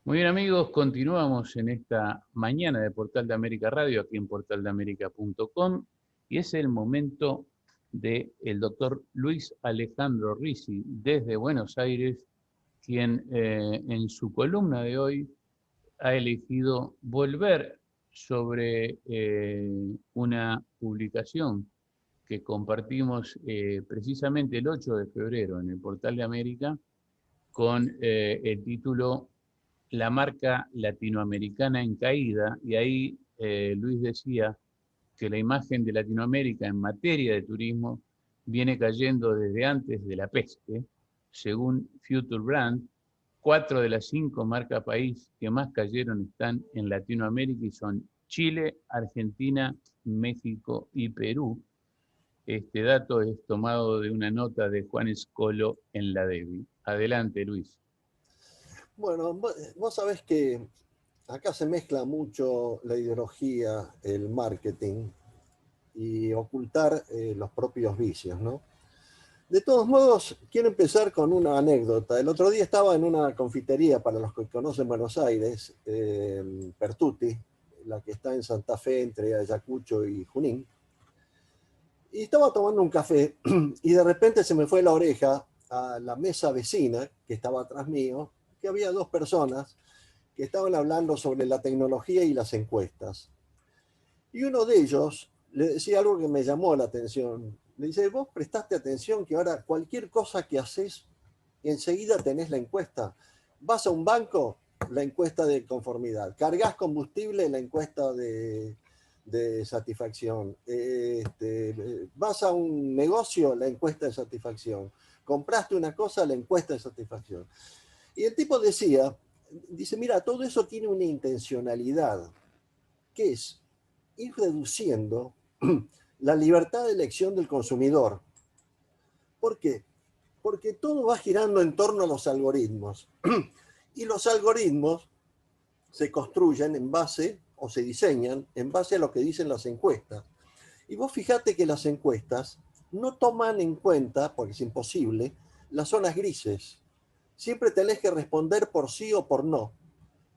Muy bien amigos, continuamos en esta mañana de Portal de América Radio, aquí en portaldeamerica.com, y es el momento del doctor Luis Alejandro Ricci, desde Buenos Aires, quien en su columna de hoy ha elegido volver sobre una publicación que compartimos precisamente el 8 de febrero en el Portal de América, con el título La marca latinoamericana en caída, y ahí Luis decía que la imagen de Latinoamérica en materia de turismo viene cayendo desde antes de la peste. Según Future Brand, 4 de las 5 marcas país que más cayeron están en Latinoamérica y son Chile, Argentina, México y Perú. Este dato es tomado de una nota de Juan Escolo en la DEVI. Adelante, Luis. Bueno, vos sabés que acá se mezcla mucho la ideología, el marketing y ocultar los propios vicios, ¿no? De todos modos, quiero empezar con una anécdota. El otro día estaba en una confitería, para los que conocen Buenos Aires, Pertuti, la que está en Santa Fe, entre Ayacucho y Junín, y estaba tomando un café y de repente se me fue la oreja a la mesa vecina, que estaba atrás mío, que había dos personas que estaban hablando sobre la tecnología y las encuestas. Y uno de ellos le decía algo que me llamó la atención. Le dice, vos prestaste atención que ahora cualquier cosa que haces, enseguida tenés la encuesta. Vas a un banco, la encuesta de conformidad. Cargas combustible, la encuesta de satisfacción. Vas a un negocio, la encuesta de satisfacción. Compraste una cosa, la encuesta de satisfacción. Y el tipo dice, mira, todo eso tiene una intencionalidad, que es ir reduciendo la libertad de elección del consumidor. ¿Por qué? Porque todo va girando en torno a los algoritmos. Y los algoritmos se construyen en base, o se diseñan, en base a lo que dicen las encuestas. Y vos fijate que las encuestas no toman en cuenta, porque es imposible, las zonas grises. Siempre tenés que responder por sí o por no,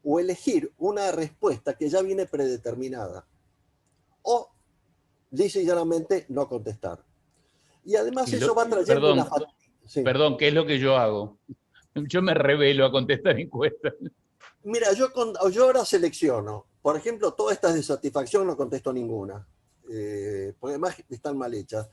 o elegir una respuesta que ya viene predeterminada, o lisa y llanamente no contestar. Y además eso va trayendo una Perdón, fatiga. Sí. perdón, ¿qué es lo que yo hago? Yo me revelo a contestar encuestas. Mira, yo ahora selecciono. Por ejemplo, todas estas de satisfacción no contesto ninguna, porque además están mal hechas.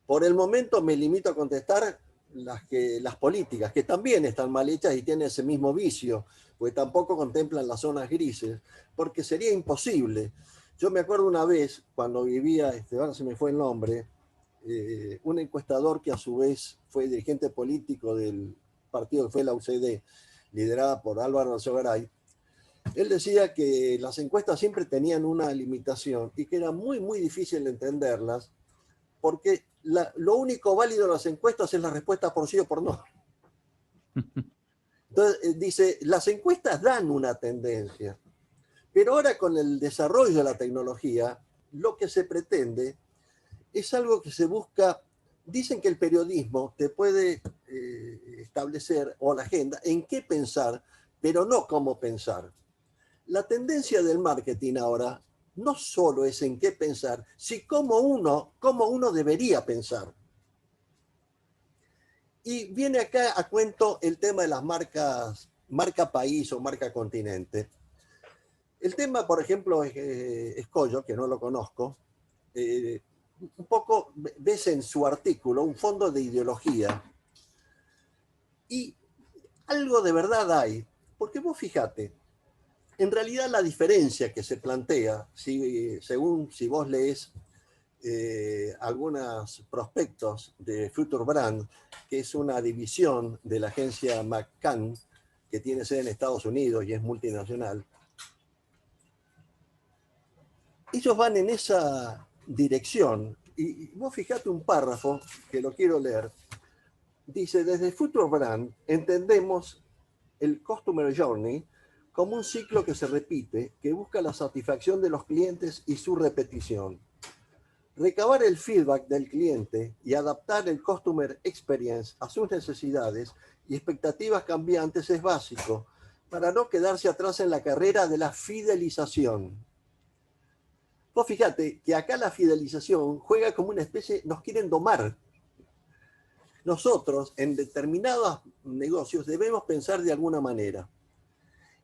Por el momento me limito a contestar las políticas, que también están mal hechas y tienen ese mismo vicio, porque tampoco contemplan las zonas grises, porque sería imposible. Yo me acuerdo una vez, cuando vivía, ahora se me fue el nombre, un encuestador que a su vez fue dirigente político del partido que fue la UCD, liderada por Álvaro Alzogaray. Él decía que las encuestas siempre tenían una limitación y que era muy, muy difícil entenderlas, porque lo único válido en las encuestas es la respuesta por sí o por no. Entonces, dice, las encuestas dan una tendencia, pero ahora con el desarrollo de la tecnología, lo que se pretende es algo que se busca. Dicen que el periodismo te puede establecer, o la agenda, en qué pensar, pero no cómo pensar. La tendencia del marketing ahora no solo es en qué pensar, sino cómo uno debería pensar. Y viene acá a cuento el tema de las marcas, marca país o marca continente. El tema, por ejemplo, es Collo, que no lo conozco. Un poco ves en su artículo un fondo de ideología. Y algo de verdad hay. Porque vos fíjate, en realidad la diferencia que se plantea, según si vos lees algunos prospectos de Future Brand, que es una división de la agencia McCann, que tiene sede en Estados Unidos y es multinacional, ellos van en esa dirección. Y vos fijate un párrafo que lo quiero leer. Dice, desde Future Brand entendemos el Customer Journey como un ciclo que se repite, que busca la satisfacción de los clientes y su repetición. Recabar el feedback del cliente y adaptar el Customer Experience a sus necesidades y expectativas cambiantes es básico, para no quedarse atrás en la carrera de la fidelización. Vos fíjate que acá la fidelización juega como una especie, nos quieren domar. Nosotros en determinados negocios debemos pensar de alguna manera.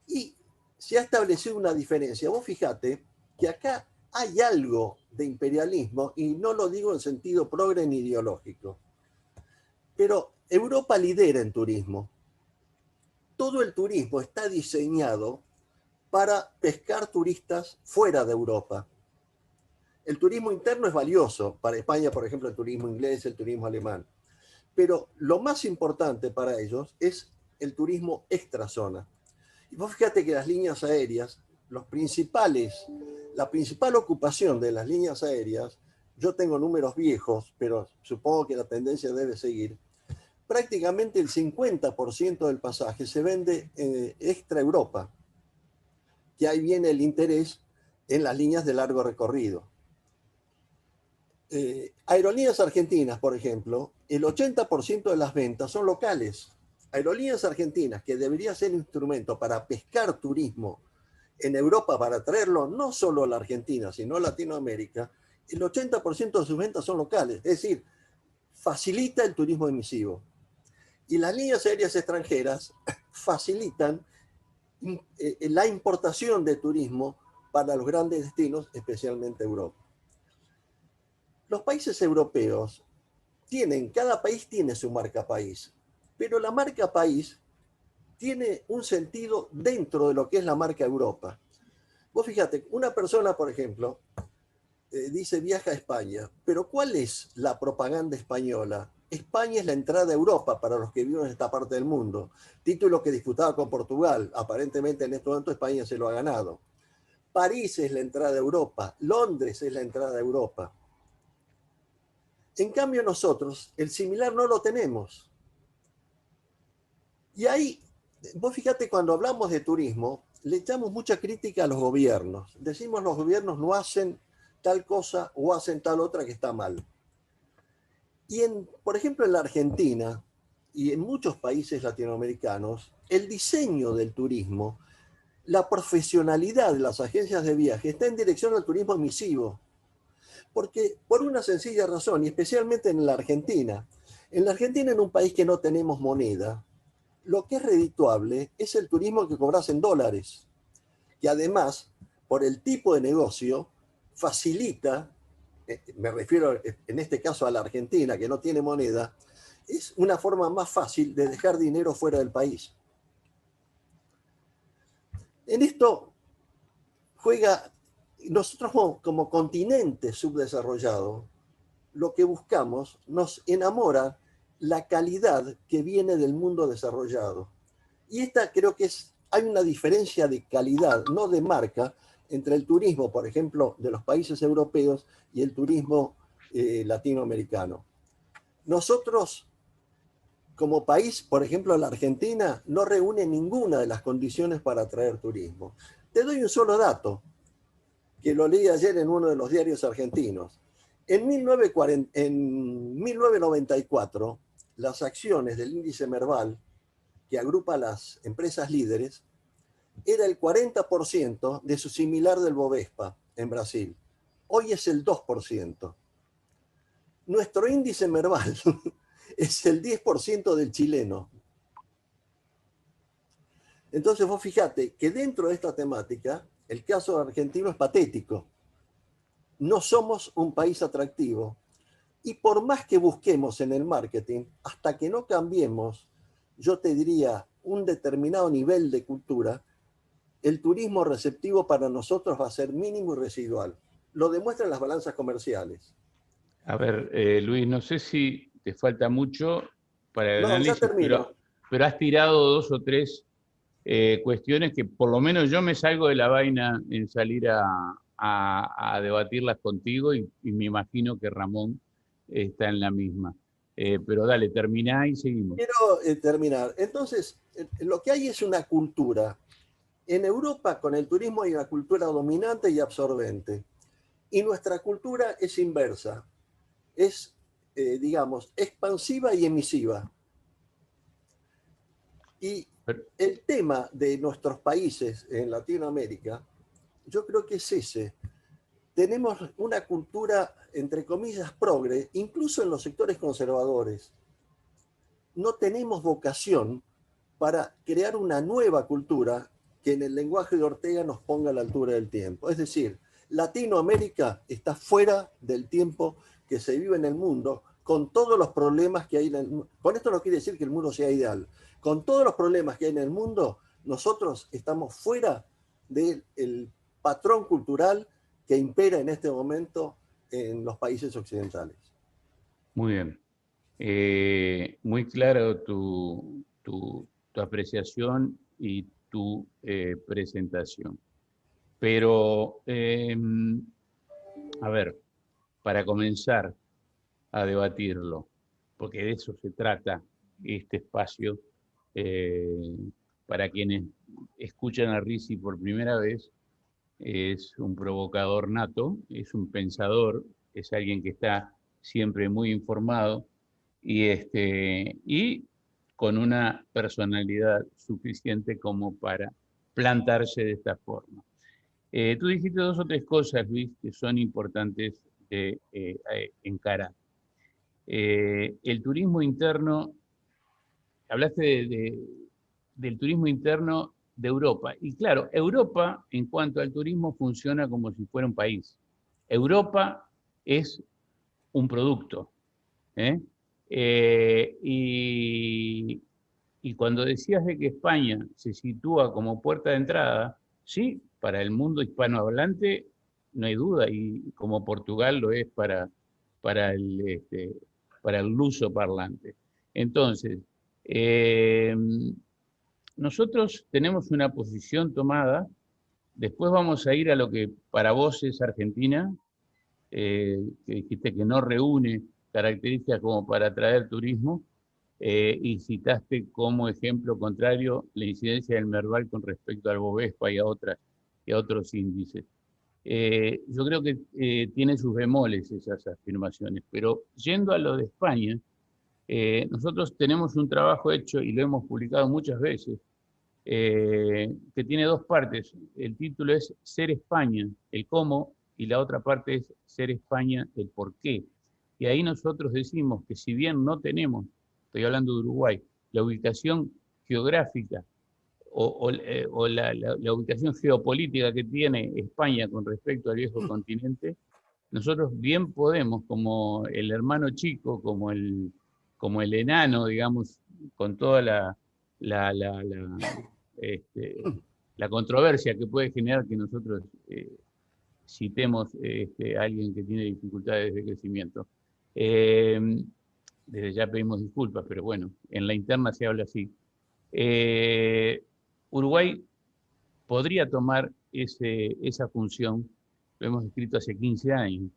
Y se ha establecido una diferencia. Vos fíjate que acá hay algo de imperialismo, y no lo digo en sentido progre ni ideológico, pero Europa lidera en turismo. Todo el turismo está diseñado para pescar turistas fuera de Europa. El turismo interno es valioso. Para España, por ejemplo, el turismo inglés, el turismo alemán. Pero lo más importante para ellos es el turismo extrazona. Y vos fíjate que las líneas aéreas, la principal ocupación de las líneas aéreas, yo tengo números viejos, pero supongo que la tendencia debe seguir, prácticamente el 50% del pasaje se vende extra Europa, que ahí viene el interés en las líneas de largo recorrido. Aerolíneas argentinas, por ejemplo, el 80% de las ventas son locales. Aerolíneas argentinas, que debería ser un instrumento para pescar turismo en Europa, para traerlo no solo a la Argentina, sino a Latinoamérica, el 80% de sus ventas son locales. Es decir, facilita el turismo emisivo. Y las líneas aéreas extranjeras facilitan la importación de turismo para los grandes destinos, especialmente Europa. Los países europeos cada país tiene su marca país, pero la marca país tiene un sentido dentro de lo que es la marca Europa. Vos fíjate, una persona, por ejemplo, dice viaja a España, pero ¿cuál es la propaganda española? España es la entrada a Europa para los que viven en esta parte del mundo. Título que disputaba con Portugal. Aparentemente en este momento España se lo ha ganado. París es la entrada a Europa. Londres es la entrada a Europa. En cambio nosotros el similar no lo tenemos. Y ahí, vos fíjate, cuando hablamos de turismo, le echamos mucha crítica a los gobiernos. Decimos los gobiernos no hacen tal cosa o hacen tal otra que está mal. Y por ejemplo, en la Argentina y en muchos países latinoamericanos, el diseño del turismo, la profesionalidad de las agencias de viaje está en dirección al turismo emisivo. Porque por una sencilla razón, y especialmente en la Argentina, en un país que no tenemos moneda, lo que es redituable es el turismo que cobras en dólares, que además, por el tipo de negocio, facilita, me refiero en este caso a la Argentina, que no tiene moneda, es una forma más fácil de dejar dinero fuera del país. En esto juega, nosotros como continente subdesarrollado, lo que buscamos nos enamora la calidad que viene del mundo desarrollado. Y esta creo que hay una diferencia de calidad, no de marca, entre el turismo, por ejemplo, de los países europeos y el turismo latinoamericano. Nosotros, como país, por ejemplo, la Argentina no reúne ninguna de las condiciones para atraer turismo. Te doy un solo dato, que lo leí ayer en uno de los diarios argentinos. En 1994, las acciones del índice Merval, que agrupa las empresas líderes, era el 40% de su similar del Bovespa en Brasil. Hoy es el 2%. Nuestro índice Merval es el 10% del chileno. Entonces vos fíjate que dentro de esta temática, el caso argentino es patético. No somos un país atractivo. Y por más que busquemos en el marketing, hasta que no cambiemos, yo te diría, un determinado nivel de cultura, el turismo receptivo para nosotros va a ser mínimo y residual. Lo demuestran las balanzas comerciales. A ver, Luis, no sé si te falta mucho para el No, ya análisis, termino. pero has tirado dos o tres cuestiones que por lo menos yo me salgo de la vaina en salir a debatirlas contigo y me imagino que Ramón está en la misma. Pero dale, terminá y seguimos. Quiero terminar. Entonces, lo que hay es una cultura. En Europa, con el turismo hay una cultura dominante y absorbente. Y nuestra cultura es inversa. Es, digamos, expansiva y emisiva. Y el tema de nuestros países en Latinoamérica, yo creo que es ese. Tenemos una cultura, entre comillas, progre, incluso en los sectores conservadores. No tenemos vocación para crear una nueva cultura que en el lenguaje de Ortega nos ponga a la altura del tiempo. Es decir, Latinoamérica está fuera del tiempo que se vive en el mundo, con todos los problemas que hay en el mundo. Con esto no quiere decir que el mundo sea ideal. Con todos los problemas que hay en el mundo, nosotros estamos fuera del patrón cultural que impera en este momento en los países occidentales. Muy bien. Muy claro tu apreciación y tu presentación. Pero, a ver, para comenzar a debatirlo, porque de eso se trata este espacio, para quienes escuchan a Risi por primera vez, es un provocador nato, es un pensador, es alguien que está siempre muy informado y con una personalidad suficiente como para plantarse de esta forma. Tú dijiste dos o tres cosas, Luis, que son importantes de encarar. El turismo interno, hablaste del turismo interno de Europa. Y claro, Europa, en cuanto al turismo, funciona como si fuera un país. Europa es un producto. ¿eh? Y cuando decías de que España se sitúa como puerta de entrada, sí, para el mundo hispanohablante no hay duda, y como Portugal lo es para para el luso parlante. Entonces, eh, nosotros tenemos una posición tomada, después vamos a ir a lo que para vos es Argentina, que dijiste que no reúne características como para atraer turismo, y citaste como ejemplo contrario la incidencia del Merval con respecto al Bovespa y a otros índices. Yo creo que tiene sus bemoles esas afirmaciones, pero yendo a lo de España, nosotros tenemos un trabajo hecho y lo hemos publicado muchas veces, que tiene dos partes. El título es Ser España, el cómo, y la otra parte es Ser España, el por qué. Y ahí nosotros decimos que si bien no tenemos, estoy hablando de Uruguay, la ubicación geográfica o la ubicación geopolítica que tiene España con respecto al viejo continente, nosotros bien podemos, como el hermano chico, como el enano, digamos, con toda la, la, la, la controversia que puede generar que nosotros citemos a alguien que tiene dificultades de crecimiento. Desde ya pedimos disculpas, pero bueno, en la interna se habla así. Uruguay podría tomar esa función, lo hemos escrito hace 15 años,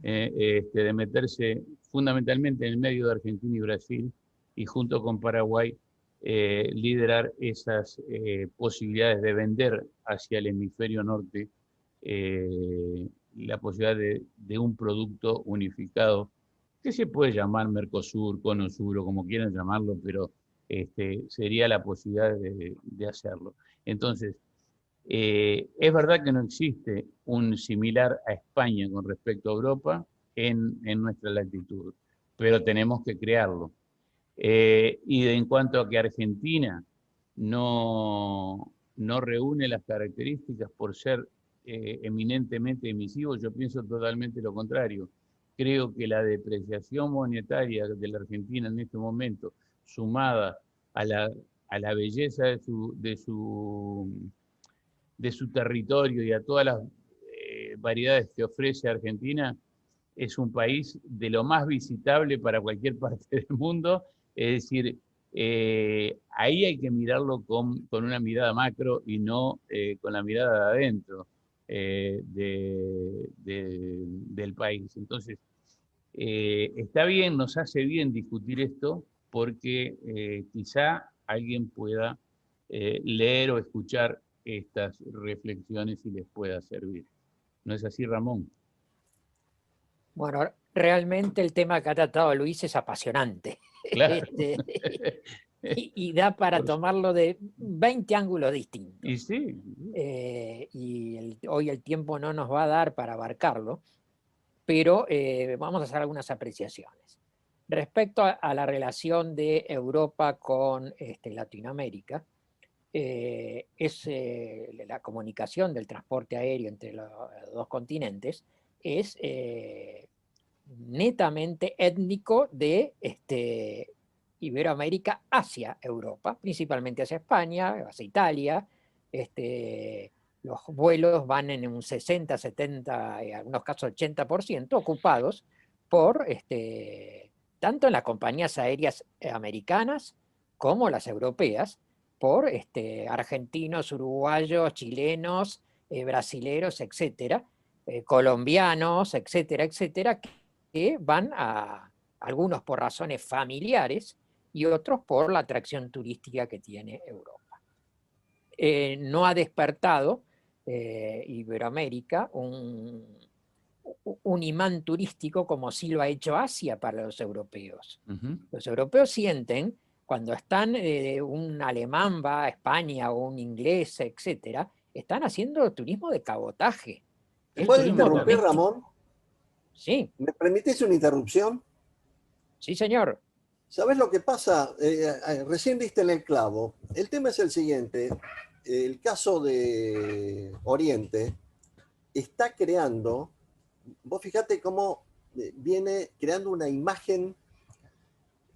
de meterse fundamentalmente en el medio de Argentina y Brasil, y junto con Paraguay liderar esas posibilidades de vender hacia el hemisferio norte la posibilidad de un producto unificado que se puede llamar Mercosur, Cono Sur o como quieran llamarlo, pero sería la posibilidad de hacerlo. Entonces, es verdad que no existe un similar a España con respecto a Europa en nuestra latitud, pero tenemos que crearlo. Y en cuanto a que Argentina no reúne las características por ser eminentemente emisivo, yo pienso totalmente lo contrario. Creo que la depreciación monetaria de la Argentina en este momento, sumada a la belleza de su territorio y a todas las variedades que ofrece Argentina, es un país de lo más visitable para cualquier parte del mundo. Es decir, ahí hay que mirarlo con una mirada macro y no con la mirada de adentro del país. Entonces, está bien, nos hace bien discutir esto porque quizá alguien pueda leer o escuchar estas reflexiones y les pueda servir. ¿No es así, Ramón? Bueno, realmente el tema que ha tratado Luis es apasionante. Claro. Y da para tomarlo de 20 ángulos distintos. Y sí. Hoy el tiempo no nos va a dar para abarcarlo, pero vamos a hacer algunas apreciaciones. Respecto a la relación de Europa con Latinoamérica, la comunicación del transporte aéreo entre los dos continentes es netamente étnico de Iberoamérica hacia Europa, principalmente hacia España, hacia Italia. Los vuelos van en un 60, 70, en algunos casos 80% ocupados por tanto en las compañías aéreas americanas como las europeas, por argentinos, uruguayos, chilenos, brasileros, etcétera, colombianos, etcétera, etcétera, que van algunos por razones familiares y otros por la atracción turística que tiene Europa. No ha despertado Iberoamérica un imán turístico como sí lo ha hecho Asia para los europeos. Los europeos sienten, cuando están, un alemán va a España o un inglés, etcétera, están haciendo turismo de cabotaje. ¿Te puedo interrumpir, Ramón? Sí. ¿Me permitís una interrupción? Sí, señor. ¿Sabés lo que pasa? Recién diste en el clavo. El tema es el siguiente. El caso de Oriente está creando, vos fíjate cómo viene creando una imagen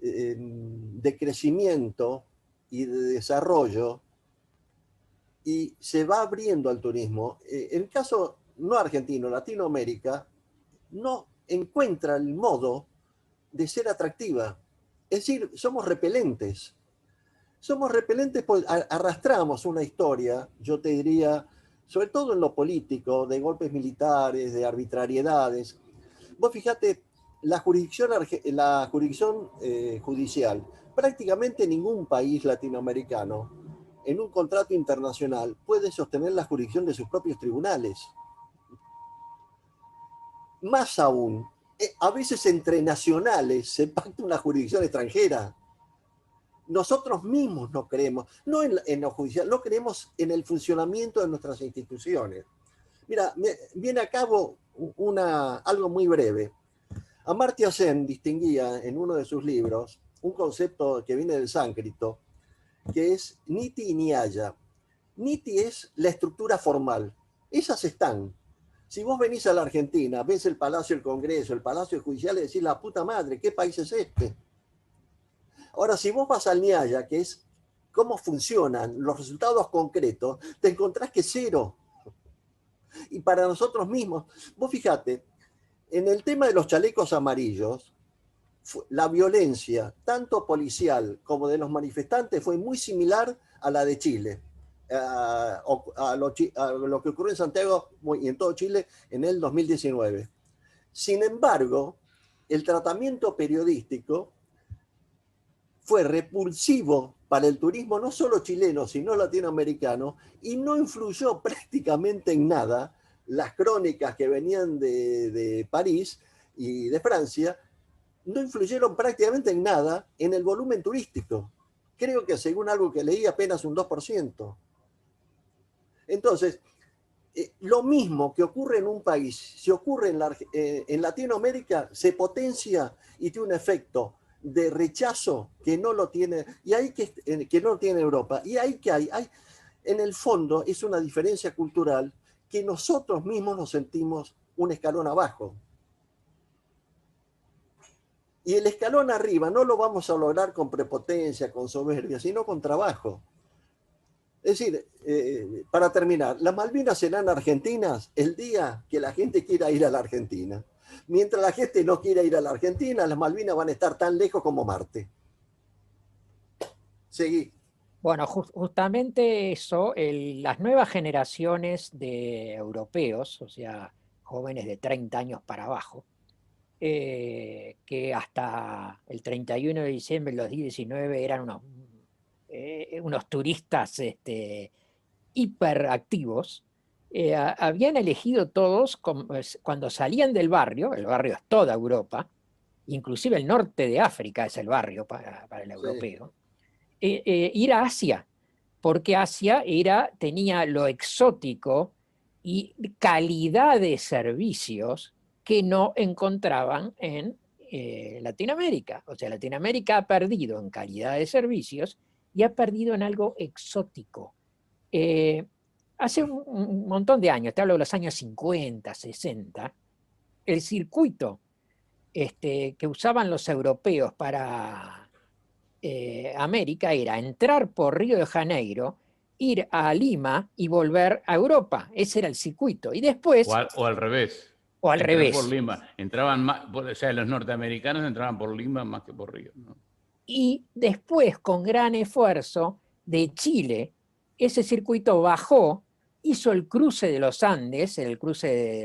de crecimiento y de desarrollo y se va abriendo al turismo. El caso no argentino, Latinoamérica, no encuentra el modo de ser atractiva. Es decir, somos repelentes. Somos repelentes porque arrastramos una historia, yo te diría, sobre todo en lo político, de golpes militares, de arbitrariedades. Vos fíjate, la jurisdicción judicial, prácticamente ningún país latinoamericano en un contrato internacional puede sostener la jurisdicción de sus propios tribunales. Más aún, a veces entre nacionales se pacta una jurisdicción extranjera. Nosotros mismos no creemos, no en lo judicial, no creemos en el funcionamiento de nuestras instituciones. Mira, viene a cabo algo muy breve. Amartya Sen distinguía en uno de sus libros un concepto que viene del sánscrito, que es niti y nyaya. Niti es la estructura formal. Esas están. Si vos venís a la Argentina, ves el Palacio del Congreso, el Palacio Judicial, y decís, la puta madre, ¿qué país es este? Ahora, si vos vas al nyaya, que es cómo funcionan los resultados concretos, te encontrás que cero. Y para nosotros mismos, vos fíjate, en el tema de los chalecos amarillos, la violencia, tanto policial como de los manifestantes, fue muy similar a la de Chile, a lo que ocurrió en Santiago y en todo Chile en el 2019. Sin embargo, el tratamiento periodístico fue repulsivo para el turismo no solo chileno, sino latinoamericano, y no influyó prácticamente en nada las crónicas que venían de París y de Francia, no influyeron prácticamente en nada en el volumen turístico. Creo que según algo que leí, apenas un 2%. Entonces, lo mismo que ocurre en un país, si ocurre en Latinoamérica, se potencia y tiene un efecto de rechazo que no lo tiene, que no lo tiene Europa. Y ahí que hay, en el fondo, es una diferencia cultural que nosotros mismos nos sentimos un escalón abajo. Y el escalón arriba no lo vamos a lograr con prepotencia, con soberbia, sino con trabajo. Es decir, para terminar, las Malvinas serán argentinas el día que la gente quiera ir a la Argentina. Mientras la gente no quiera ir a la Argentina, las Malvinas van a estar tan lejos como Marte. Seguí. Bueno, justamente eso, las nuevas generaciones de europeos, o sea, jóvenes de 30 años para abajo, que hasta el 31 de diciembre del 2019 eran unos turistas hiperactivos, habían elegido todos, cuando salían del barrio, el barrio es toda Europa, inclusive el norte de África es el barrio para el europeo, ir a Asia, porque Asia tenía lo exótico y calidad de servicios que no encontraban en Latinoamérica. O sea, Latinoamérica ha perdido en calidad de servicios y ha perdido en algo exótico. Hace un montón de años, te hablo de los años 50, 60, el circuito que usaban los europeos para América era entrar por Río de Janeiro, ir a Lima y volver a Europa. Ese era el circuito. Y después, O al revés. o al Entrar por revés. Lima. Entraban más, o sea, los norteamericanos entraban por Lima más que por Río, ¿no? Y después, con gran esfuerzo de Chile, ese circuito bajó, hizo el cruce de los Andes, el cruce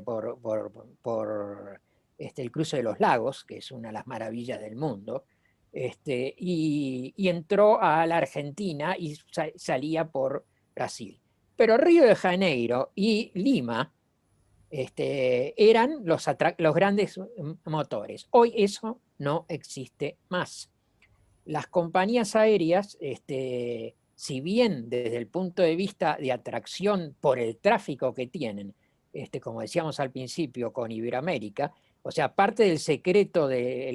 el cruce de los lagos, que es una de las maravillas del mundo, y entró a la Argentina y salía por Brasil. Pero Río de Janeiro y Lima eran los grandes motores. Hoy eso no existe más. Las compañías aéreas, si bien desde el punto de vista de atracción por el tráfico que tienen, como decíamos al principio con Iberoamérica, o sea, parte del secreto de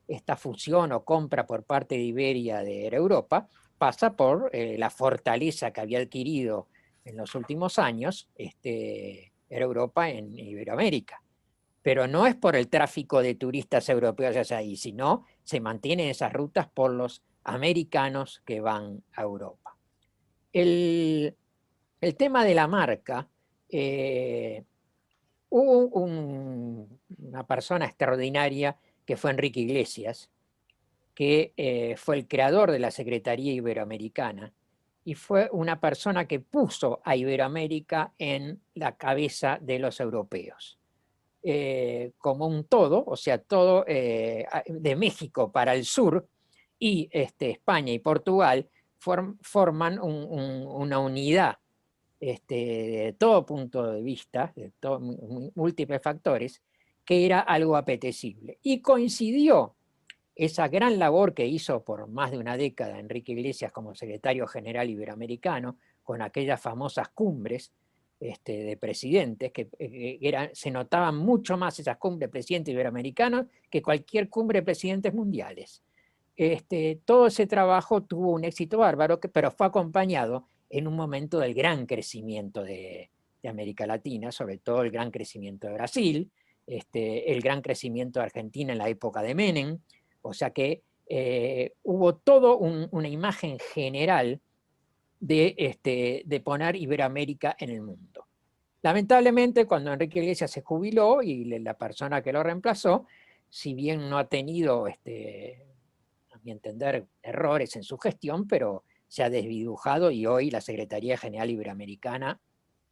esta fusión o compra por parte de Iberia de Air Europa pasa por la fortaleza que había adquirido en los últimos años Air Europa en Iberoamérica. Pero no es por el tráfico de turistas europeos hacia ahí, sino se mantienen esas rutas por los americanos que van a Europa. El tema de la marca, hubo una persona extraordinaria que fue Enrique Iglesias, que fue el creador de la Secretaría Iberoamericana y fue una persona que puso a Iberoamérica en la cabeza de los europeos. Como un todo, o sea, todo de México para el sur y España y Portugal forman una unidad de todo punto de vista, de múltiples factores, que era algo apetecible. Y coincidió esa gran labor que hizo por más de una década Enrique Iglesias como secretario general iberoamericano, con aquellas famosas cumbres de presidentes, que se notaban mucho más esas cumbres de presidentes iberoamericanos que cualquier cumbre de presidentes mundiales. Todo ese trabajo tuvo un éxito bárbaro, pero fue acompañado en un momento del gran crecimiento de América Latina, sobre todo el gran crecimiento de Brasil, el gran crecimiento de Argentina en la época de Menem, o sea que hubo toda una imagen general de poner Iberoamérica en el mundo. Lamentablemente, cuando Enrique Iglesias se jubiló y la persona que lo reemplazó, si bien no ha tenido, a mi entender, errores en su gestión, pero se ha desdibujado y hoy la Secretaría General Iberoamericana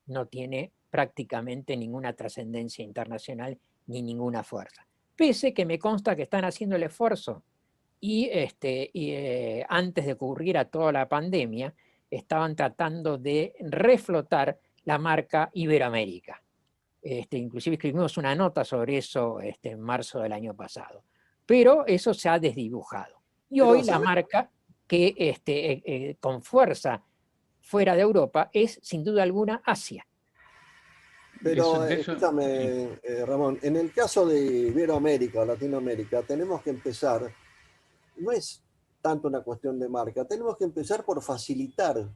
no tiene prácticamente ninguna trascendencia internacional ni ninguna fuerza. Pese que me consta que están haciendo el esfuerzo y, antes de ocurrir a toda la pandemia, estaban tratando de reflotar la marca Iberoamérica. Inclusive escribimos una nota sobre eso en marzo del año pasado. Pero eso se ha desdibujado. Y hoy la marca que con fuerza fuera de Europa es, sin duda alguna, Asia. Pero escúchame, Ramón, en el caso de Iberoamérica o Latinoamérica, tenemos que empezar, no es tanto una cuestión de marca, tenemos que empezar por facilitar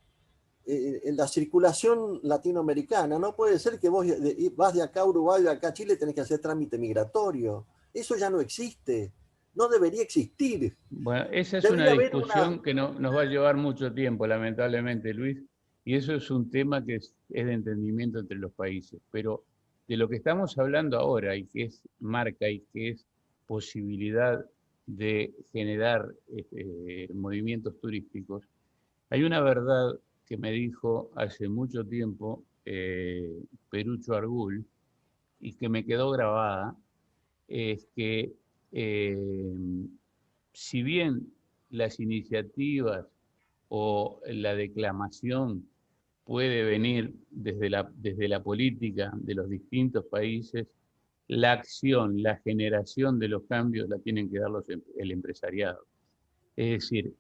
en la circulación latinoamericana. No puede ser que vos vas de acá a Uruguay, de acá a Chile, tenés que hacer trámite migratorio. Eso ya no existe. No debería existir. Bueno, esa es una discusión que nos va a llevar mucho tiempo, lamentablemente, Luis, y eso es un tema que es de entendimiento entre los países. Pero de lo que estamos hablando ahora, y que es marca y que es posibilidad de generar movimientos turísticos, hay una verdad que me dijo hace mucho tiempo Perucho Argul y que me quedó grabada, es que si bien las iniciativas o la declamación puede venir desde la política de los distintos países, la acción, la generación de los cambios la tienen que dar el empresariado. Es decir,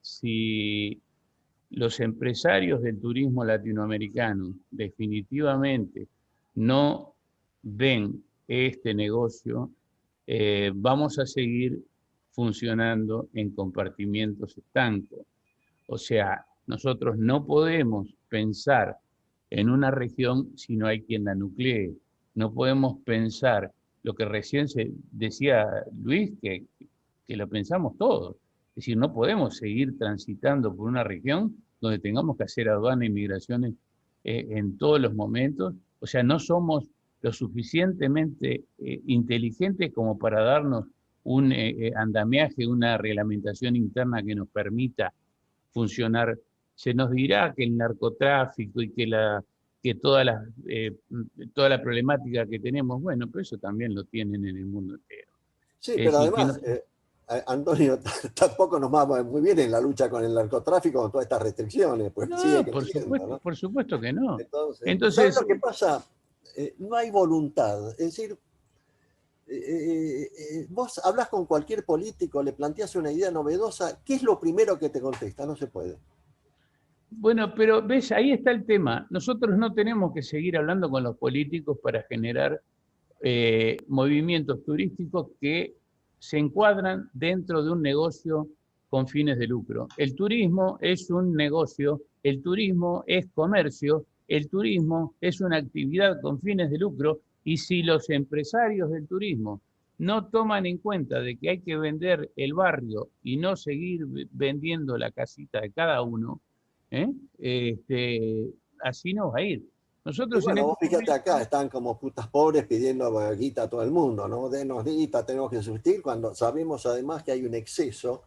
si los empresarios del turismo latinoamericano definitivamente no ven este negocio, vamos a seguir funcionando en compartimientos estancos. O sea, nosotros no podemos pensar en una región si no hay quien la nuclee. No podemos pensar lo que recién se decía Luis, que lo pensamos todos. Es decir, no podemos seguir transitando por una región donde tengamos que hacer aduana y migraciones en todos los momentos. O sea, no somos lo suficientemente inteligentes como para darnos un andamiaje, una reglamentación interna que nos permita funcionar. Se nos dirá que el narcotráfico y que toda la problemática que tenemos, bueno, pero eso también lo tienen en el mundo entero. Sí, pero decir, además, Antonio, tampoco nos va muy bien en la lucha con el narcotráfico, con todas estas restricciones, pues sigue no, creciendo, ¿no? por supuesto que no. ¿Sabes lo que pasa? No hay voluntad. Es decir, vos hablas con cualquier político, le planteas una idea novedosa, ¿qué es lo primero que te contesta? No se puede. Bueno, pero ves, ahí está el tema. Nosotros no tenemos que seguir hablando con los políticos para generar movimientos turísticos que se encuadran dentro de un negocio con fines de lucro. El turismo es un negocio, el turismo es comercio, el turismo es una actividad con fines de lucro, y si los empresarios del turismo no toman en cuenta de que hay que vender el barrio y no seguir vendiendo la casita de cada uno, así no va a ir. Y bueno, vos fíjate acá, están como putas pobres pidiendo guita a todo el mundo, ¿no? Denos guita, tenemos que subsistir, cuando sabemos además que hay un exceso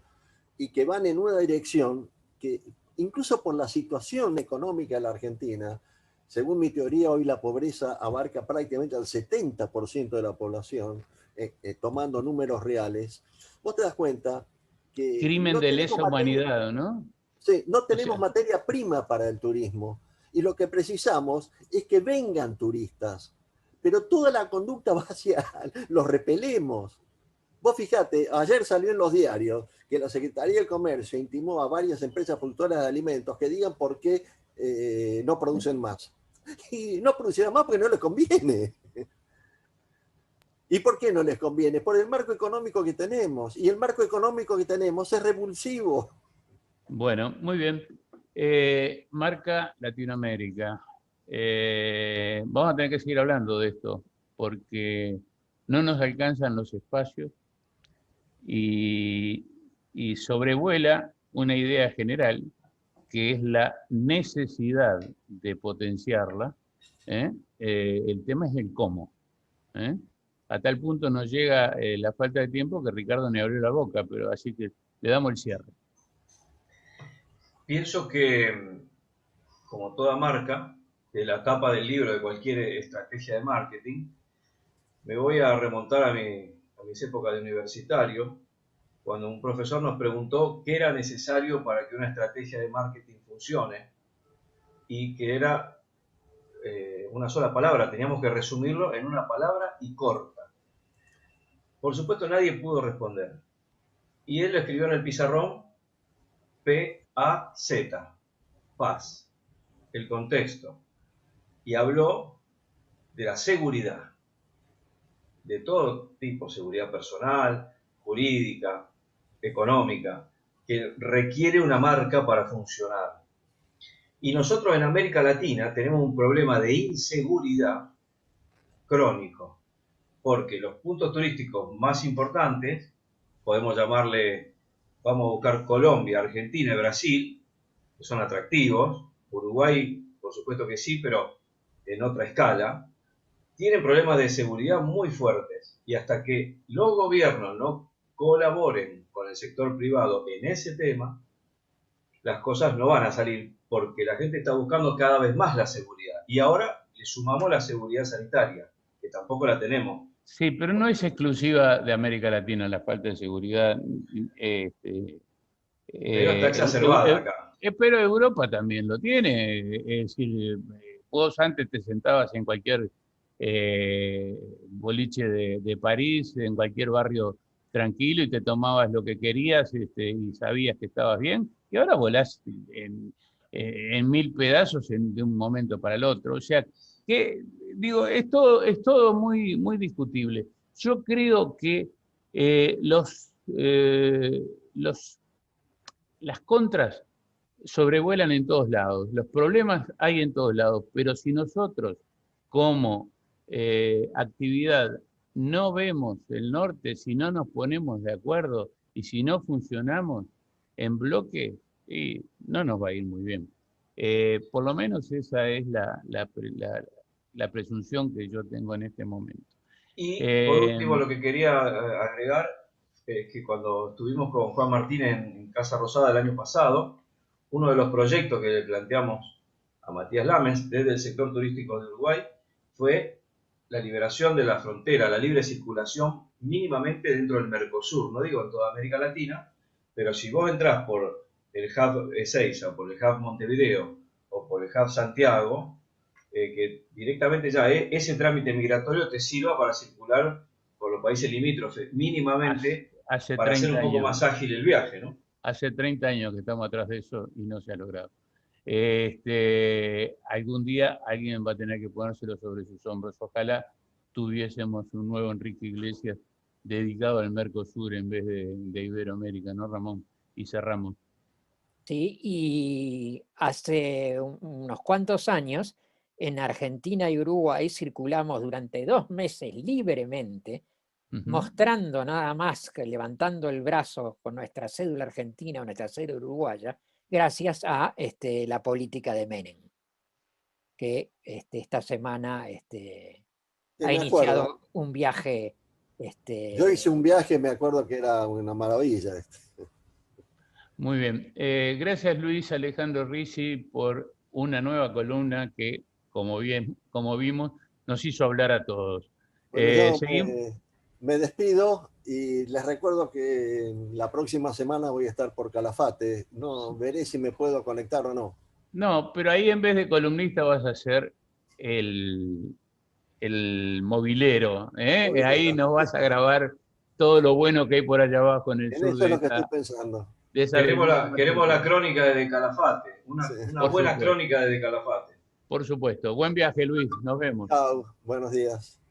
y que van en una dirección que, incluso por la situación económica de la Argentina, según mi teoría, hoy la pobreza abarca prácticamente al 70% de la población, tomando números reales. Vos te das cuenta que crimen no de tenemos lesa humanidad, ¿no? Sí, no tenemos materia prima para el turismo. Y lo que precisamos es que vengan turistas, pero toda la conducta va hacia los repelemos. Vos fijate, ayer salió en los diarios que la Secretaría del Comercio intimó a varias empresas productoras de alimentos que digan por qué no producen más. Y no producirán más porque no les conviene. ¿Y por qué no les conviene? Por el marco económico que tenemos. Y el marco económico que tenemos es revulsivo. Bueno, muy bien. Marca Latinoamérica. Vamos a tener que seguir hablando de esto porque no nos alcanzan los espacios y sobrevuela una idea general que es la necesidad de potenciarla. El tema es el cómo. A tal punto nos llega la falta de tiempo que Ricardo me abrió la boca, pero así que le damos el cierre. Pienso que, como toda marca, de la tapa del libro de cualquier estrategia de marketing, me voy a remontar a mis épocas de universitario, cuando un profesor nos preguntó qué era necesario para que una estrategia de marketing funcione, y que era una sola palabra, teníamos que resumirlo en una palabra y corta. Por supuesto nadie pudo responder, y él lo escribió en el pizarrón: P-A-Z, paz, el contexto, y habló de la seguridad, de todo tipo, seguridad personal, jurídica, económica, que requiere una marca para funcionar. Y nosotros en América Latina tenemos un problema de inseguridad crónico, porque los puntos turísticos más importantes, podemos llamarle, vamos a buscar Colombia, Argentina y Brasil, que son atractivos, Uruguay por supuesto que sí, pero en otra escala, tienen problemas de seguridad muy fuertes, y hasta que los gobiernos no colaboren con el sector privado en ese tema, las cosas no van a salir, porque la gente está buscando cada vez más la seguridad, y ahora le sumamos la seguridad sanitaria, que tampoco la tenemos. Sí, pero no es exclusiva de América Latina la falta de seguridad. Pero está exacerbada acá. Pero Europa también lo tiene. Es decir, vos antes te sentabas en cualquier boliche de París, en cualquier barrio tranquilo y te tomabas lo que querías y sabías que estabas bien, y ahora volás en mil pedazos de un momento para el otro. O sea, que digo, es todo muy, muy discutible. Yo creo que las contras sobrevuelan en todos lados, los problemas hay en todos lados, pero si nosotros como actividad no vemos el norte, si no nos ponemos de acuerdo y si no funcionamos en bloque, y no nos va a ir muy bien. Por lo menos esa es la presunción que yo tengo en este momento. Y por último, lo que quería agregar es que cuando estuvimos con Juan Martín en Casa Rosada el año pasado, uno de los proyectos que le planteamos a Matías Lames desde el sector turístico de Uruguay fue la liberación de la frontera, la libre circulación mínimamente dentro del Mercosur, no digo en toda América Latina, pero si vos entrás por el hub Ezeiza, por el hub Montevideo o por el hub Santiago, que directamente ya ese trámite migratorio te sirva para circular por los países limítrofes mínimamente para hacer un poco más ágil el viaje, ¿no? Hace 30 años que estamos atrás de eso y no se ha logrado. Algún día alguien va a tener que ponérselo sobre sus hombros. Ojalá tuviésemos un nuevo Enrique Iglesias dedicado al Mercosur en vez de Iberoamérica, ¿no, Ramón? Y cerramos. Sí, y hace unos cuantos años, en Argentina y Uruguay circulamos durante 2 meses libremente, mostrando nada más que levantando el brazo con nuestra cédula argentina o nuestra cédula uruguaya, gracias a la política de Menem, que esta semana ha iniciado un viaje. Yo hice un viaje, me acuerdo que era una maravilla. Muy bien. Gracias, Luis Alejandro Ricci, por una nueva columna que, como vimos, nos hizo hablar a todos. Bueno, me despido y les recuerdo que la próxima semana voy a estar por Calafate. No, veré si me puedo conectar o no. No, pero ahí en vez de columnista vas a ser el movilero, ¿eh? Movilero. Ahí nos vas a grabar todo lo bueno que hay por allá abajo en el sur. Eso es lo que estoy pensando. Queremos la crónica de Calafate, una buena crónica de Calafate. Por supuesto. Buen viaje, Luis. Nos vemos. Chao, buenos días.